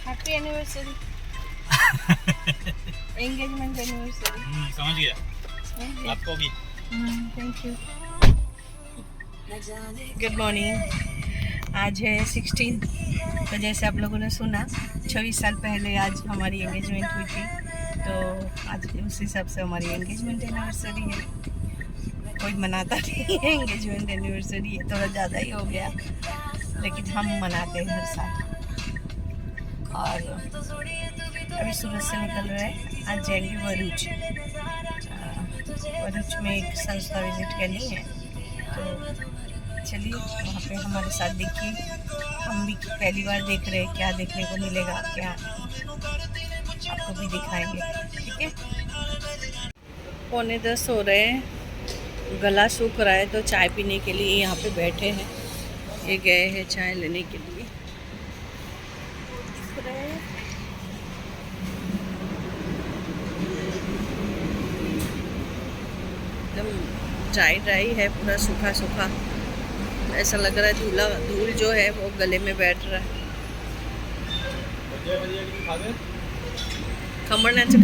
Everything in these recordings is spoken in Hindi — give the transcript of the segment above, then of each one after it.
Happy anniversary engagement anniversary. समझ गया आपको भी। Thank you. Good morning. आज है 16, तो जैसे आप लोगों ने सुना 26 साल पहले आज हमारी एंगेजमेंट हुई थी, तो आज उस हिसाब से हमारी एंगेजमेंट एनिवर्सरी है। कोई मनाता नहीं है एंगेजमेंट एनिवर्सरी, है थोड़ा ज़्यादा ही हो गया, लेकिन हम मनाते हैं हर साल। और अभी सूरत से निकल रहे हैं, आज जाएंगे भरूच। भरूच में एक संस्था विजिट करनी है, तो चलिए वहाँ पे हमारे साथ देखिए। हम भी पहली बार देख रहे हैं, क्या देखने को मिलेगा, क्या आपको भी दिखाएंगे, ठीक है। 9:45 हो रहे हैं, गला सूख रहा है, तो चाय पीने के लिए यहाँ पे बैठे हैं। ये गए हैं चाय लेने के लिए। एकदम ड्राई है, पूरा सूखा सूखा, ऐसा लग रहा है धूल जो है वो गले में बैठ रहा है। खमणण्याचं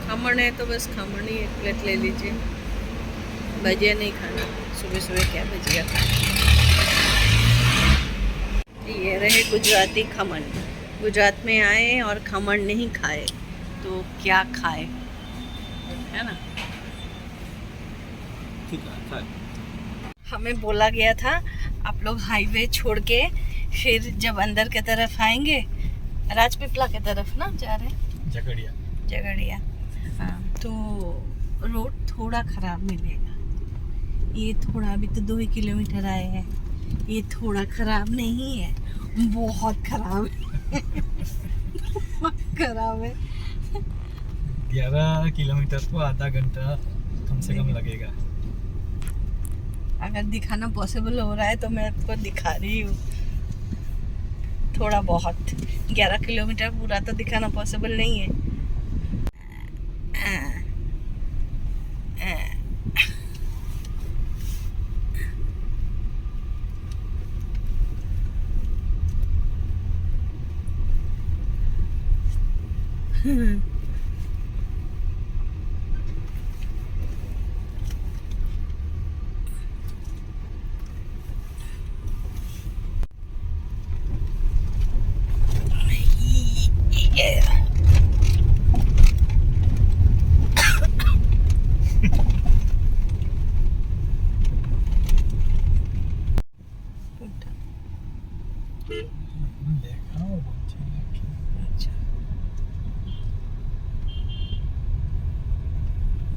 खमण है तो बस खमण ही एक प्लेट ले लीजिए। भजिया नहीं खाना, सुबह सुबह क्या भजिया खाना। ये रहे गुजराती खमण। गुजरात में आए और खमण नहीं खाए तो क्या खाए, है ना। हमें बोला गया था आप लोग हाईवे छोड़ के फिर जब अंदर के तरफ आएंगे, राजपीपला के तरफ ना जा रहे हैं, झगड़िया, हाँ, तो रोड थोड़ा ख़राब मिलेगा। ये थोड़ा, अभी तो 2 ही किलोमीटर आए हैं, ये थोड़ा ख़राब नहीं है, बहुत ख़राब है। बहुत ख़राब है। 11 किलोमीटर को आधा घंटा कम से कम लगेगा। अगर दिखाना पॉसिबल हो रहा है तो मैं आपको दिखा रही हूँ थोड़ा बहुत। 11 किलोमीटर पूरा तो दिखाना पॉसिबल नहीं है।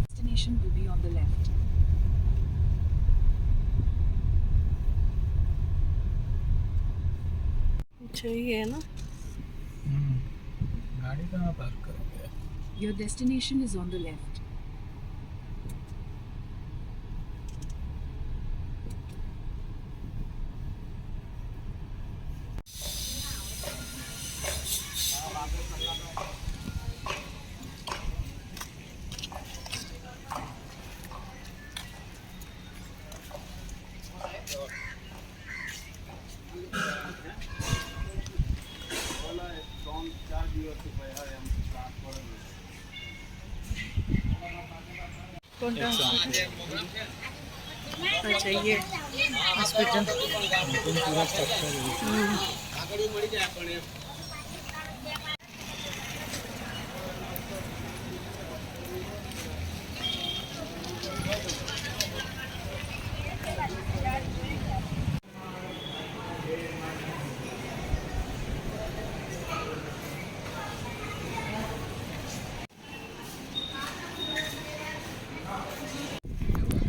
Destination will be on the left. चाहिए है ना। गाड़ी कहाँ पार्क करोगे? Your destination is on the left. कौन सा हॉस्पिटल? अच्छा, ये हॉस्पिटल।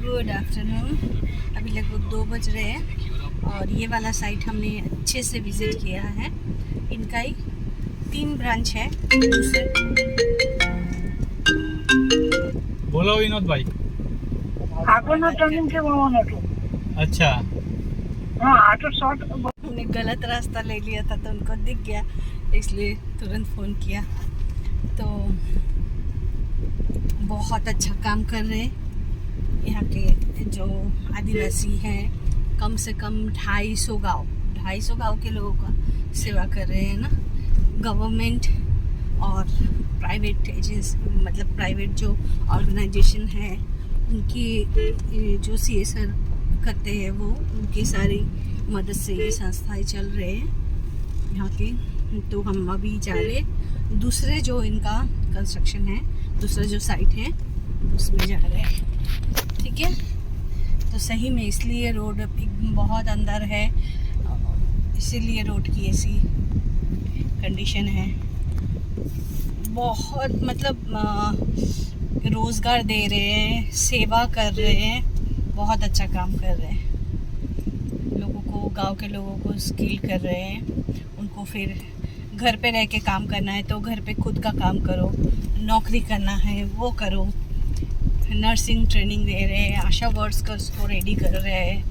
Good afternoon. अभी लगभग 2 बज रहे हैं और ये वाला साइट हमने अच्छे से विज़िट किया है। इनका ही 3 ब्रांच है। बोलो विनोद भाई। अच्छा, हाँ, ऑटो शॉर्ट। हमने गलत रास्ता ले लिया था तो उनको दिख गया, इसलिए तुरंत फ़ोन किया। तो बहुत अच्छा काम कर रहे हैं यहाँ के जो आदिवासी हैं, कम से कम 250 गांव के लोगों का सेवा कर रहे हैं ना। गवर्नमेंट और प्राइवेट एजेंसी, मतलब प्राइवेट जो ऑर्गेनाइजेशन है उनकी जो CSR करते हैं वो उनकी सारी मदद से ये संस्थाएं चल रहे हैं यहाँ के। तो हम अभी जा रहे दूसरे जो इनका कंस्ट्रक्शन है, दूसरा जो साइट है उसमें जा रहे हैं। ठीक है, तो सही में इसलिए रोड बहुत अंदर है, इसीलिए रोड की ऐसी कंडीशन है। बहुत मतलब रोज़गार दे रहे हैं, सेवा कर रहे हैं, बहुत अच्छा काम कर रहे हैं। लोगों को, गांव के लोगों को स्किल कर रहे हैं। उनको फिर घर पे रह के काम करना है तो घर पे खुद का काम करो, नौकरी करना है वो करो। नर्सिंग ट्रेनिंग दे रहे हैं, आशा वर्कर्स को रेडी कर रहे हैं,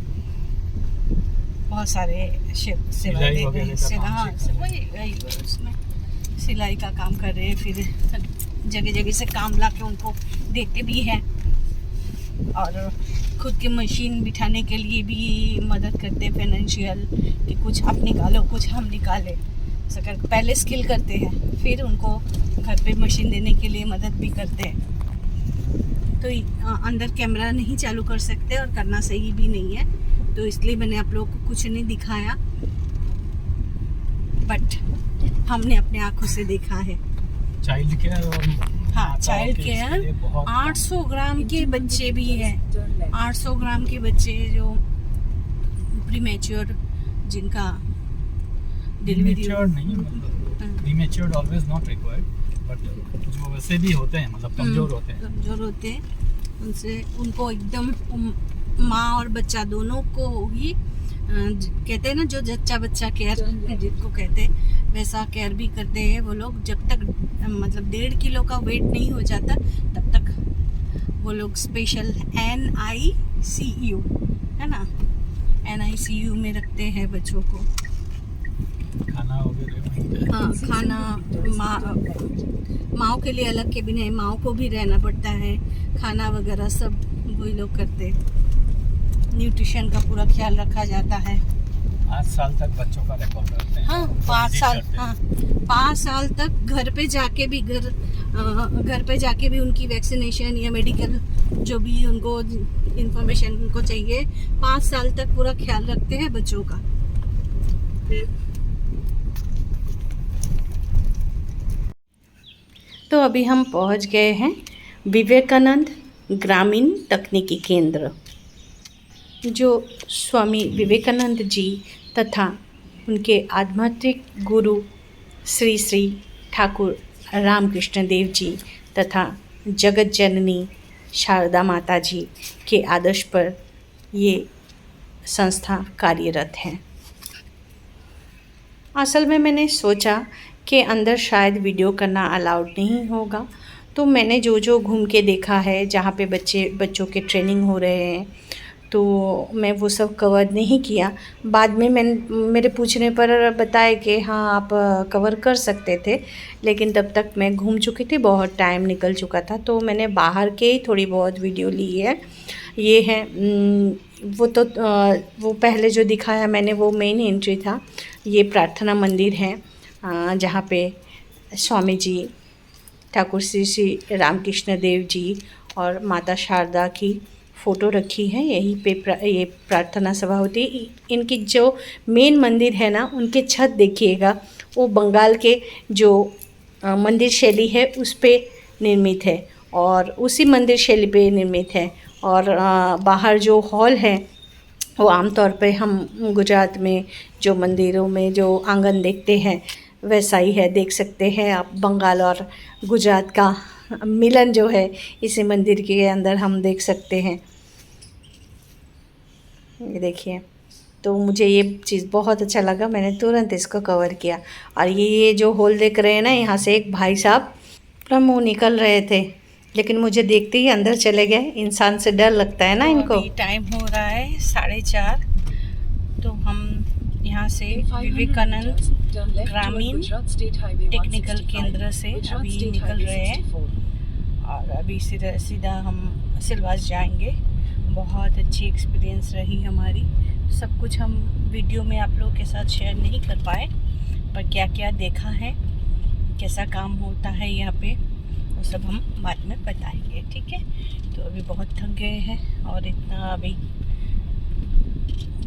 बहुत सारे सेवा दे रहे हैं। हाँ, वही उसमें सिलाई का काम कर रहे हैं, फिर जगह जगह से काम ला के उनको देते भी हैं, और खुद की मशीन बिठाने के लिए भी मदद करते हैं फाइनेंशियल, कि कुछ आप निकालो कुछ हम निकालें। सकर पहले स्किल करते हैं, फिर उनको घर पे मशीन देने के लिए मदद भी करते हैं। तो अंदर कैमरा नहीं चालू कर सकते और करना सही भी नहीं है, तो इसलिए मैंने आप लोगों को कुछ नहीं दिखाया, बट हमने अपने आंखों से देखा है। चाइल्ड केयर और हाँ, चाइल्ड केयर 800 ग्राम के बच्चे भी हैं, 800 ग्राम के बच्चे जो प्रीमेच्योर, जिनका डिलीवरी नहीं, मतलब premature always not required, but जो वैसे भी होते हैं, मतलब कमजोर होते हैं, उनसे उनको एकदम माँ और बच्चा दोनों को ही कहते हैं ना, जो जच्चा बच्चा केयर जिनको कहते हैं, वैसा केयर भी करते हैं वो लोग। जब तक मतलब 1.5 किलो का वेट नहीं हो जाता तब तक वो लोग स्पेशल NICU है ना, NICU में रखते हैं बच्चों को। खाना वगैरह, हाँ, खाना माँ के लिए अलग केबिन है, माँ को भी रहना पड़ता है, खाना वगैरह सब वही लोग करते। न्यूट्रिशन का पूरा ख्याल रखा जाता है। 5 साल तक बच्चों का रिकॉर्ड करते हैं। हाँ, 5 साल, हाँ 5 साल तक घर पे जाके भी उनकी वैक्सीनेशन या मेडिकल जो भी उनको इंफॉर्मेशन उनको चाहिए, 5 साल तक पूरा ख्याल रखते हैं बच्चों का। तो अभी हम पहुंच गए हैं विवेकानंद ग्रामीण तकनीकी केंद्र, जो स्वामी विवेकानंद जी तथा उनके आध्यात्मिक गुरु श्री श्री ठाकुर रामकृष्ण देव जी तथा जगत जननी शारदा माता जी के आदर्श पर ये संस्था कार्यरत है। असल में मैंने सोचा कि अंदर शायद वीडियो करना अलाउड नहीं होगा, तो मैंने जो घूम के देखा है जहाँ पे बच्चों के ट्रेनिंग हो रहे हैं, तो मैं वो सब कवर नहीं किया। बाद में मेरे पूछने पर बताया कि हाँ आप कवर कर सकते थे, लेकिन तब तक मैं घूम चुकी थी, बहुत टाइम निकल चुका था, तो मैंने बाहर के ही थोड़ी बहुत वीडियो ली है। ये है वो पहले जो दिखाया मैंने वो मेन एंट्री था। ये प्रार्थना मंदिर है जहाँ पे स्वामी जी ठाकुर श्री श्री रामकृष्ण देव जी और माता शारदा की फ़ोटो रखी है। यहीं पे ये प्रार्थना सभा होती है। इनकी जो मेन मंदिर है ना, उनके छत देखिएगा, वो बंगाल के जो मंदिर शैली है उस पे निर्मित है, और उसी मंदिर शैली पे निर्मित है। और बाहर जो हॉल है वो आमतौर पे हम गुजरात में जो मंदिरों में जो आंगन देखते हैं वैसा ही है। देख सकते हैं आप, बंगाल और गुजरात का मिलन जो है इसी मंदिर के अंदर हम देख सकते हैं। ये देखिए, तो मुझे ये चीज़ बहुत अच्छा लगा, मैंने तुरंत इसको कवर किया। और ये जो हॉल देख रहे हैं ना, यहाँ से एक भाई साहब पूरा मुँह निकल रहे थे, लेकिन मुझे देखते ही अंदर चले गए। इंसान से डर लगता है ना इनको। टाइम हो रहा है 4:30, तो हम यहाँ से विवेकानंद ग्रामीण टेक्निकल केंद्र से अभी निकल रहे हैं, और अभी सीधा हम सिलवास जाएंगे। बहुत अच्छी एक्सपीरियंस रही हमारी सब कुछ हम वीडियो में आप लोगों के साथ शेयर नहीं कर पाए, पर क्या क्या देखा है, कैसा काम होता है यहाँ पे, वो सब हम बाद में बताएंगे, ठीक है। तो अभी बहुत थक गए हैं और इतना अभी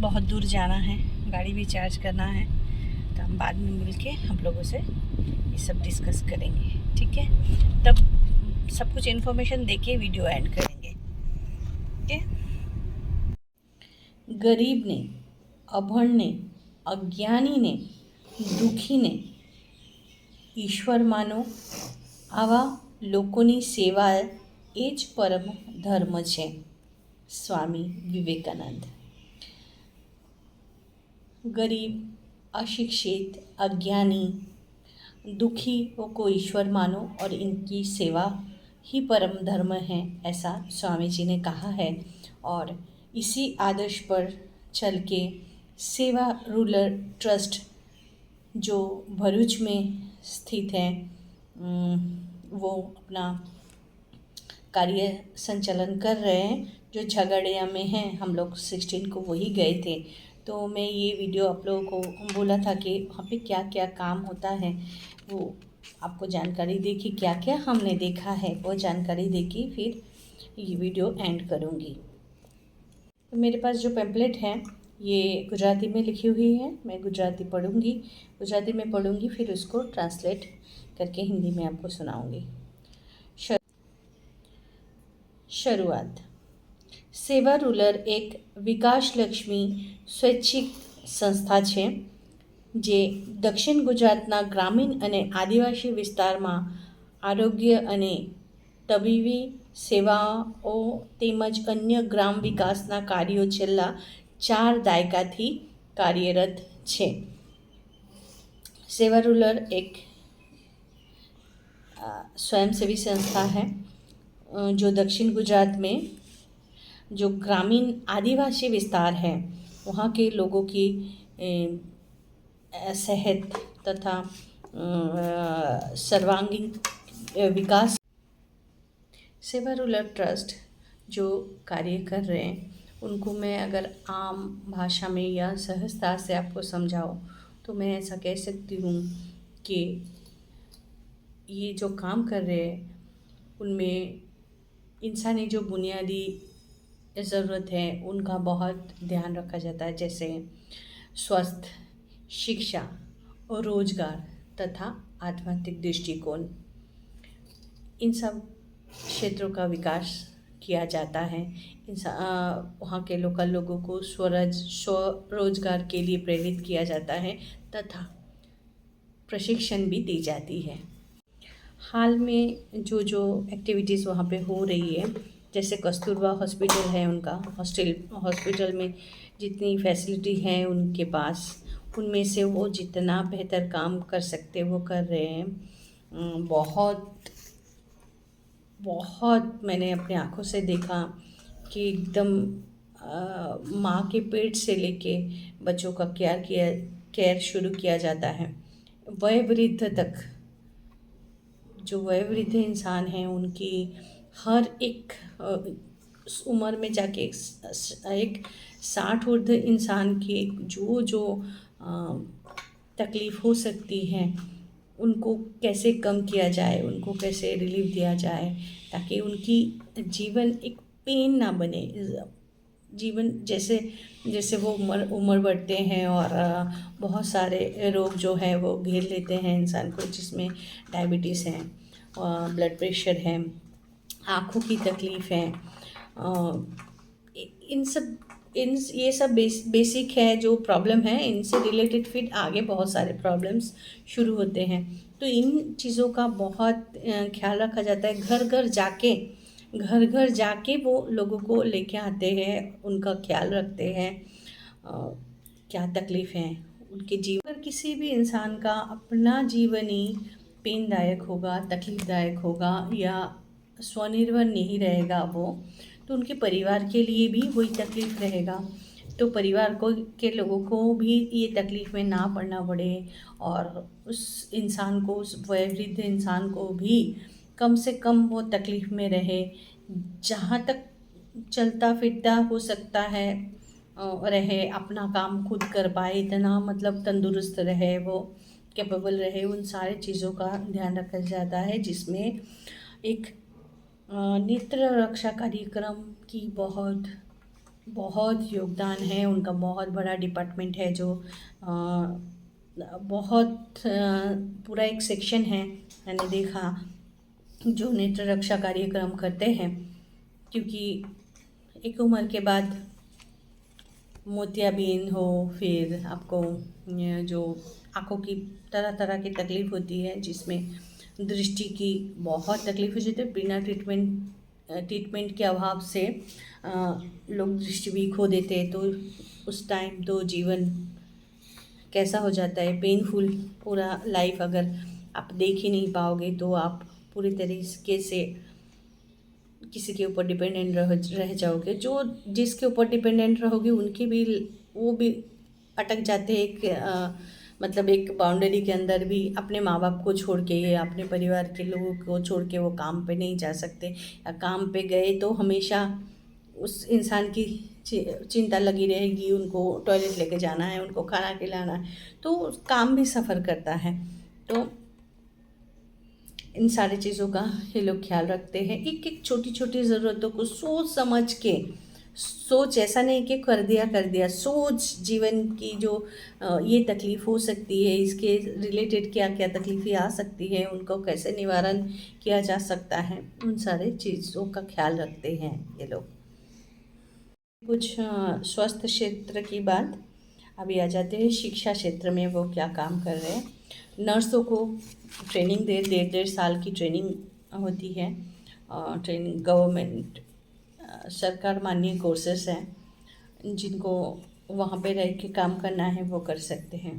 बहुत दूर जाना है, गाड़ी भी चार्ज करना है, तो हम बाद में मिल के हम लोगों से ये सब डिस्कस करेंगे, ठीक है। तब सब कुछ इन्फॉर्मेशन देके वीडियो एंड करेंगे, ठीक है। गरीब ने, अभण ने, अज्ञानी ने, दुखी ने ઈશ્વર માનો, આવા લોકોની સેવા એ જ પરમ ધર્મ છે. स्वामी विवेकानंद। गरीब, अशिक्षित, अज्ञानी, दुखी को ईश्वर मानो और इनकी सेवा ही परम धर्म है, ऐसा स्वामी जी ने कहा है। और इसी आदर्श पर चल के सेवा रूरल ट्रस्ट जो भरूच में स्थित है, वो अपना कार्य संचालन कर रहे हैं। जो झगड़िया में हैं, हम लोग 16 को वही गए थे, तो मैं ये वीडियो आप लोगों को बोला था कि वहाँ पे क्या क्या काम होता है, वो आपको जानकारी दे कि क्या क्या हमने देखा है, वो जानकारी दे के फिर ये वीडियो एंड करूँगी। तो मेरे पास जो पैम्पलेट है ये गुजराती में लिखी हुई है, मैं गुजराती में पढ़ूँगी, फिर उसको ट्रांसलेट करके हिंदी में आपको सुनाऊँगी। શરૂઆત। સેવા રૂરલ એક વિકાસલક્ષ્મી સ્વૈચ્છિક સંસ્થા છે જે દક્ષિણ ગુજરાતના ગ્રામીણ અને આદિવાસી વિસ્તારમાં આરોગ્ય અને તબીબી સેવાઓ તેમજ अन्य ગ્રામ વિકાસના કાર્યો છેલ્લા 4 દાયકાથી કાર્યરત છે। સેવા રૂરલ એક स्वयंसेवी संस्था है जो दक्षिण गुजरात में जो ग्रामीण आदिवासी विस्तार है वहाँ के लोगों की सेहत तथा सर्वांगीण विकास। सेवा रूरल ट्रस्ट जो कार्य कर रहे हैं उनको मैं अगर आम भाषा में या सहजता से आपको समझाऊँ तो मैं ऐसा कह सकती हूँ कि ये जो काम कर रहे हैं उनमें इंसानी जो बुनियादी ज़रूरत है उनका बहुत ध्यान रखा जाता है, जैसे स्वास्थ्य, शिक्षा और रोजगार तथा आध्यात्मिक दृष्टिकोण। इन सब क्षेत्रों का विकास किया जाता है। वहाँ के लोकल लोगों को स्वरोजगार के लिए प्रेरित किया जाता है तथा प्रशिक्षण भी दी जाती है। हाल में जो एक्टिविटीज़ वहाँ पे हो रही है, जैसे कस्तूरबा हॉस्पिटल है, उनका हॉस्पिटल में जितनी फैसिलिटी है उनके पास, उनमें से वो जितना बेहतर काम कर सकते वो कर रहे हैं। बहुत मैंने अपने आँखों से देखा कि एकदम माँ के पेट से लेके बच्चों का केयर शुरू किया जाता है, वयोवृद्ध तक। जो वयोवृद्ध इंसान हैं उनकी हर एक उम्र में जाके एक 60 ऊर्ध्व इंसान की जो तकलीफ़ हो सकती है उनको कैसे कम किया जाए, उनको कैसे रिलीफ दिया जाए, ताकि उनकी जीवन एक पेन ना बने। जीवन जैसे वो उम्र बढ़ते हैं और बहुत सारे रोग जो है वो घेर लेते हैं इंसान को, जिसमें डायबिटीज़ है, ब्लड प्रेशर है, आँखों की तकलीफ़ है, ये सब बेसिक है जो प्रॉब्लम है। इनसे रिलेटेड फिर आगे बहुत सारे प्रॉब्लम्स शुरू होते हैं, तो इन चीज़ों का बहुत ख्याल रखा जाता है। घर घर जाके वो लोगों को लेके आते हैं, उनका ख्याल रखते हैं, क्या तकलीफ़ है उनके जीवन। अगर किसी भी इंसान का अपना जीवन ही पेनदायक होगा, तकलीफ़दायक होगा या स्वनिर्भर नहीं रहेगा वो, तो उनके परिवार के लिए भी वही तकलीफ़ रहेगा। तो परिवार के लोगों को भी ये तकलीफ़ में ना पड़ना पड़े और उस इंसान को, उस वयोवृद्ध इंसान को भी कम से कम वो तकलीफ़ में रहे। जहाँ तक चलता फिरता हो सकता है रहे, अपना काम खुद कर पाए, इतना मतलब तंदुरुस्त रहे, वो कैपेबल रहे, उन सारे चीज़ों का ध्यान रखा जाता है, जिसमें एक नेत्र रक्षा कार्यक्रम की बहुत बहुत योगदान है। उनका बहुत बड़ा डिपार्टमेंट है जो बहुत पूरा एक सेक्शन है, मैंने देखा, जो नेत्र रक्षा कार्यक्रम करते हैं, क्योंकि एक उम्र के बाद मोतियाबिंद हो, फिर आपको जो आँखों की तरह तरह की तकलीफ़ होती है, जिसमें दृष्टि की बहुत तकलीफ हो जाती है। बिना ट्रीटमेंट के अभाव से लोग दृष्टि भी खो देते हैं, तो उस टाइम तो जीवन कैसा हो जाता है, पेनफुल पूरा लाइफ। अगर आप देख ही नहीं पाओगे तो आप पूरी तरीके से किसी के ऊपर डिपेंडेंट रह जाओगे। जो जिसके ऊपर डिपेंडेंट रहोगे उनकी भी, वो भी अटक जाते हैं एक मतलब एक बाउंड्री के अंदर भी। अपने माँ बाप को छोड़ के या अपने परिवार के लोगों को छोड़ के वो काम पे नहीं जा सकते, या काम पे गए तो हमेशा उस इंसान की चिंता लगी रहेगी, उनको टॉयलेट लेके जाना है, उनको खाना खिलाना है, तो काम भी सफ़र करता है। तो इन सारी चीज़ों का ये लोग ख्याल रखते हैं। एक एक छोटी छोटी ज़रूरतों को सोच समझ के, सोच ऐसा नहीं कि कर दिया, सोच जीवन की जो ये तकलीफ़ हो सकती है, इसके रिलेटेड क्या क्या तकलीफ़ें आ सकती है, उनको कैसे निवारण किया जा सकता है, उन सारे चीज़ों का ख्याल रखते हैं ये लोग। कुछ स्वास्थ्य क्षेत्र की बात, अभी आ जाते हैं शिक्षा क्षेत्र में वो क्या काम कर रहे हैं। नर्सों को ट्रेनिंग डेढ़ साल की ट्रेनिंग होती है। ट्रेनिंग गवर्नमेंट सरकार मान्य कोर्सेस हैं, जिनको वहाँ पे रह के काम करना है वो कर सकते हैं।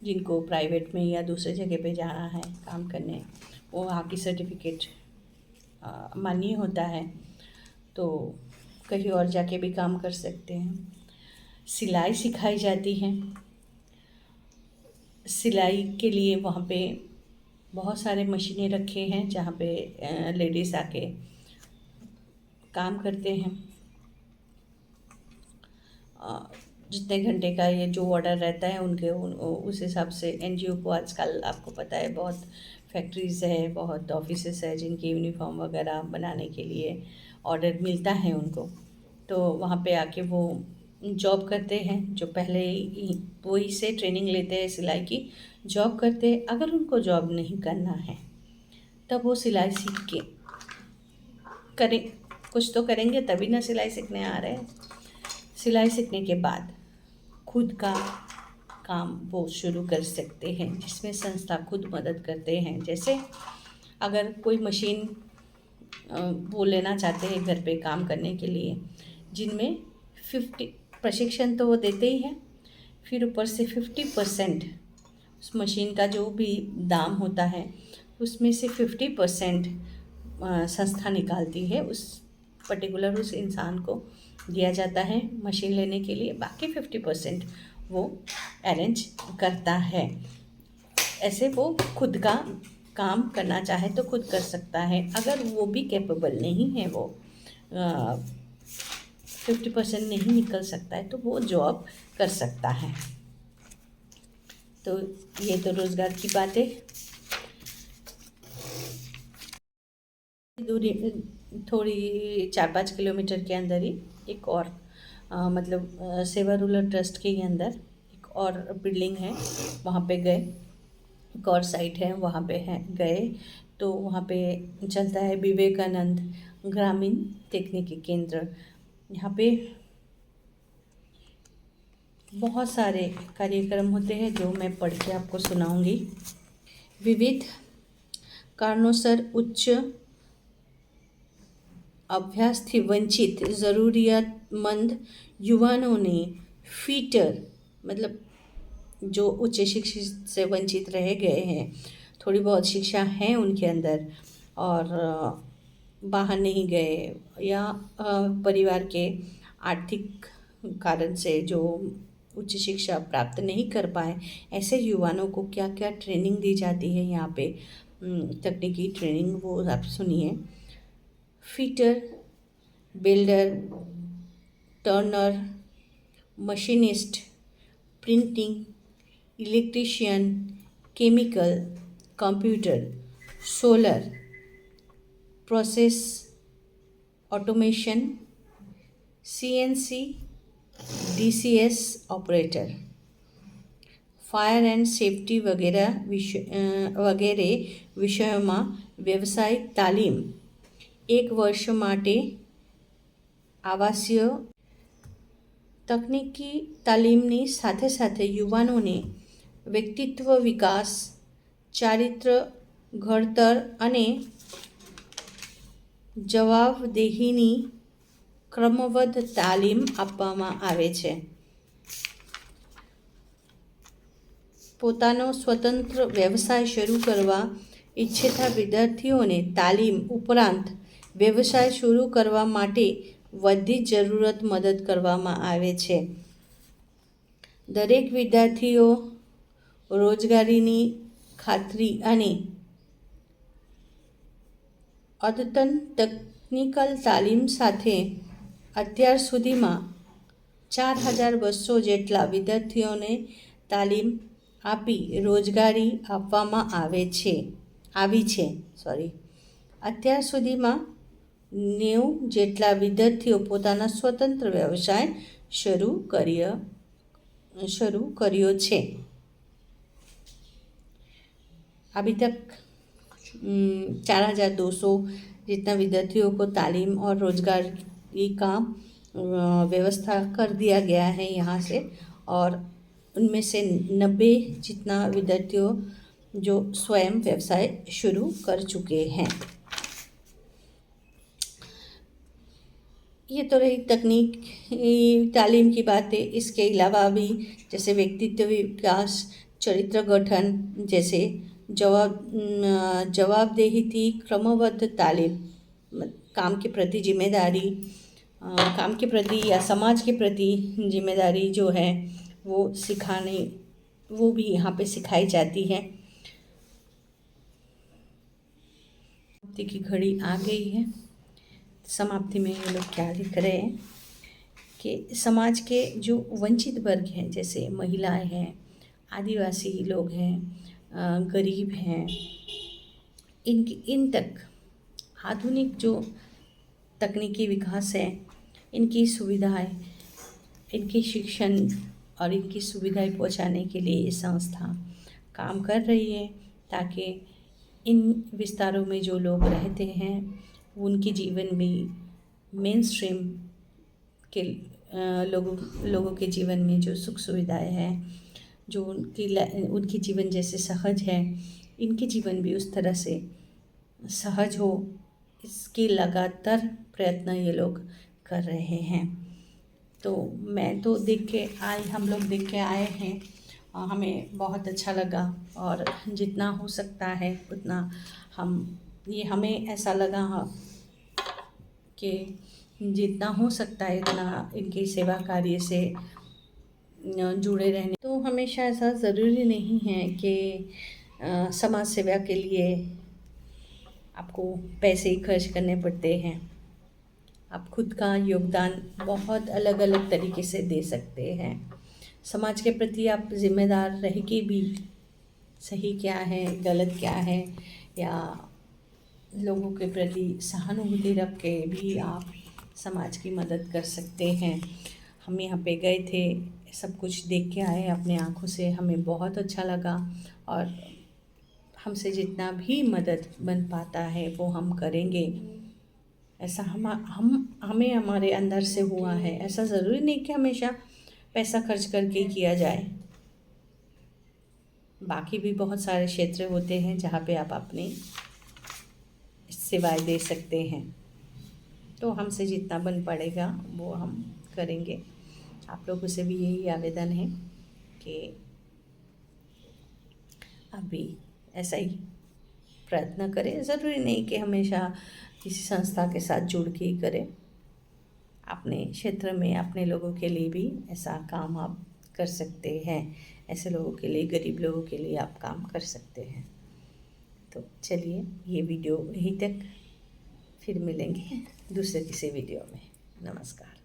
जिनको प्राइवेट में या दूसरे जगह पे जाना है काम करने, वो वहाँ की सर्टिफिकेट मान्य होता है, तो कहीं और जाके भी काम कर सकते हैं। सिलाई सिखाई जाती है। सिलाई के लिए वहाँ पे बहुत सारे मशीनें रखे हैं, जहाँ पे लेडीज़ आके काम करते हैं। जितने घंटे का ये जो ऑर्डर रहता है उनके उस हिसाब से एनजीओ को, आजकल आपको पता है बहुत फैक्ट्रीज़ है, बहुत ऑफिसेस है, जिनकी यूनिफॉर्म वगैरह बनाने के लिए ऑर्डर मिलता है उनको, तो वहाँ पे आके वो जॉब करते हैं। जो पहले ही वही से ट्रेनिंग लेते हैं सिलाई की, जॉब करते हैं। अगर उनको जॉब नहीं करना है तब वो सिलाई सीख के करें, कुछ तो करेंगे तभी ना सिलाई सीखने आ रहे हैं। सिलाई सीखने के बाद खुद का काम वो शुरू कर सकते हैं, जिसमें संस्था खुद मदद करते हैं। जैसे अगर कोई मशीन वो लेना चाहते हैं घर पे काम करने के लिए, जिनमें 50 प्रशिक्षण तो वो देते ही हैं, फिर ऊपर से 50% उस मशीन का जो भी दाम होता है उसमें से 50% संस्था निकालती है, उस पर्टिकुलर उस इंसान को दिया जाता है मशीन लेने के लिए। बाकी 50% वो अरेंज करता है। ऐसे वो खुद का काम करना चाहे तो खुद कर सकता है। अगर वो भी कैपेबल नहीं है, वो 50% नहीं निकल सकता है, तो वो जॉब कर सकता है। तो ये तो रोज़गार की बात है। दूरी थोड़ी 4-5 किलोमीटर के अंदर ही एक और मतलब सेवा रूरल ट्रस्ट के ही अंदर एक और बिल्डिंग है, वहाँ पे गए। एक और साइट है, वहाँ पे गए तो वहाँ पे चलता है विवेकानंद ग्रामीण तकनीकी केंद्र। यहाँ पे बहुत सारे कार्यक्रम होते हैं जो मैं पढ़ के आपको सुनाऊंगी। विविध कारणों उच्च अभ्यास थी वंचित ज़रूरियातमंद युवाओं ने फीटर, मतलब जो उच्च शिक्षा से वंचित रह गए हैं, थोड़ी बहुत शिक्षा है उनके अंदर और बाहर नहीं गए, या परिवार के आर्थिक कारण से जो उच्च शिक्षा प्राप्त नहीं कर पाए, ऐसे युवाओं को क्या क्या ट्रेनिंग दी जाती है यहाँ पे, तकनीकी ट्रेनिंग, वो आप सुनिए। Fitter, builder, Turner, machinist, printing, electrician, chemical, computer, solar, process automation, CNC, DCS operator, fire and safety વગેરે વિષયોમાં વ્યવસાયિક તાલીમ 1 વર્ષ માટે આવાસીય તકનીકી તાલીમની સાથે સાથે યુવાનોને વ્યક્તિત્વ વિકાસ, ચારિત્ર ઘડતર અને જવાબદેહીની ક્રમબદ્ધ તાલીમ આપવામાં આવે છે. પોતાનો સ્વતંત્ર વ્યવસાય શરૂ કરવા ઈચ્છતા વિદ્યાર્થીઓને તાલીમ ઉપરાંત વ્યવસાય શરૂ કરવા માટે બધી જરૂરત મદદ કરવામાં આવે છે. દરેક વિદ્યાર્થીઓ રોજગારીની ખાતરી અને અદ્યતન ટેકનિકલ તાલીમ સાથે અત્યાર સુધીમાં 4200 જેટલા વિદ્યાર્થીઓને તાલીમ આપી રોજગારી આપવામાં આવી છે. અત્યાર સુધીમાં 90 જેટલા વિદ્યાર્થીઓ પોતાના સ્વતંત્ર વ્યવસાય શરૂ કર્યો છે. अभी तक 4200 जितना विद्यार्थियों को तालीम और रोजगारी का व्यवस्था कर दिया गया है यहाँ से, और उनमें से 90 जितना विद्यार्थियों जो स्वयं व्यवसाय शुरू कर चुके हैं. ये तो रही तकनीक तालीम की बातें. इसके अलावा भी जैसे व्यक्तित्व विकास, चरित्र गठन जैसे जवाबदेही थी क्रमबद्ध तालीम, काम के प्रति जिम्मेदारी, काम के प्रति या समाज के प्रति जिम्मेदारी जो है वो भी यहाँ पे सिखाई जाती है. समाप्ति की घड़ी आ गई है. समाप्ति में ये लोग क्या लिख रहे हैं कि समाज के जो वंचित वर्ग हैं, जैसे महिलाएं हैं, आदिवासी लोग हैं, गरीब हैं, इन तक आधुनिक जो तकनीकी विकास है, इनकी सुविधाएं, इनकी शिक्षण और इनकी सुविधाएं पहुंचाने के लिए ये संस्था काम कर रही है, ताकि इन विस्तारों में जो लोग रहते हैं उनके जीवन में मेन स्ट्रीम के लोगों के जीवन में जो सुख सुविधाएं हैं, जो उनकी जीवन जैसे सहज है, इनके जीवन भी उस तरह से सहज हो, इसकी लगातार प्रयत्न ये लोग कर रहे हैं. तो हम लोग देख के आए हैं, हमें बहुत अच्छा लगा, और जितना हो सकता है उतना हमें ऐसा लगा कि जितना हो सकता है इतना इनके सेवा कार्य से जुड़े रहने. तो हमेशा ऐसा ज़रूरी नहीं है कि समाज सेवा के लिए आपको पैसे ही खर्च करने पड़ते हैं. आप खुद का योगदान बहुत अलग अलग तरीके से दे सकते हैं. समाज के प्रति आप जिम्मेदार रह के भी सही क्या है, गलत क्या है, या लोगों के प्रति सहानुभूति रख के भी आप समाज की मदद कर सकते हैं. हम यहाँ पे गए थे, सब कुछ देख के आए अपने आँखों से, हमें बहुत अच्छा लगा, और हमसे जितना भी मदद बन पाता है वो हम करेंगे. ऐसा हमें हमारे अंदर से हुआ है. ऐसा ज़रूरी नहीं कि हमेशा पैसा खर्च करके किया जाए. बाकी भी बहुत सारे क्षेत्र होते हैं जहाँ पे आप अपनी सेवाएं दे सकते हैं. तो हमसे जितना बन पड़ेगा वो हम करेंगे. आप लोगों से भी यही आवेदन है कि आप भी ऐसा ही प्रयत्न करें. ज़रूरी नहीं कि हमेशा किसी संस्था के साथ जुड़ के ही करें. अपने क्षेत्र में अपने लोगों के लिए भी ऐसा काम आप कर सकते हैं. ऐसे लोगों के लिए, गरीब लोगों के लिए आप काम कर सकते हैं. तो चलिए, ये वीडियो यहीं तक, फिर मिलेंगे दूसरे किसी वीडियो में. नमस्कार.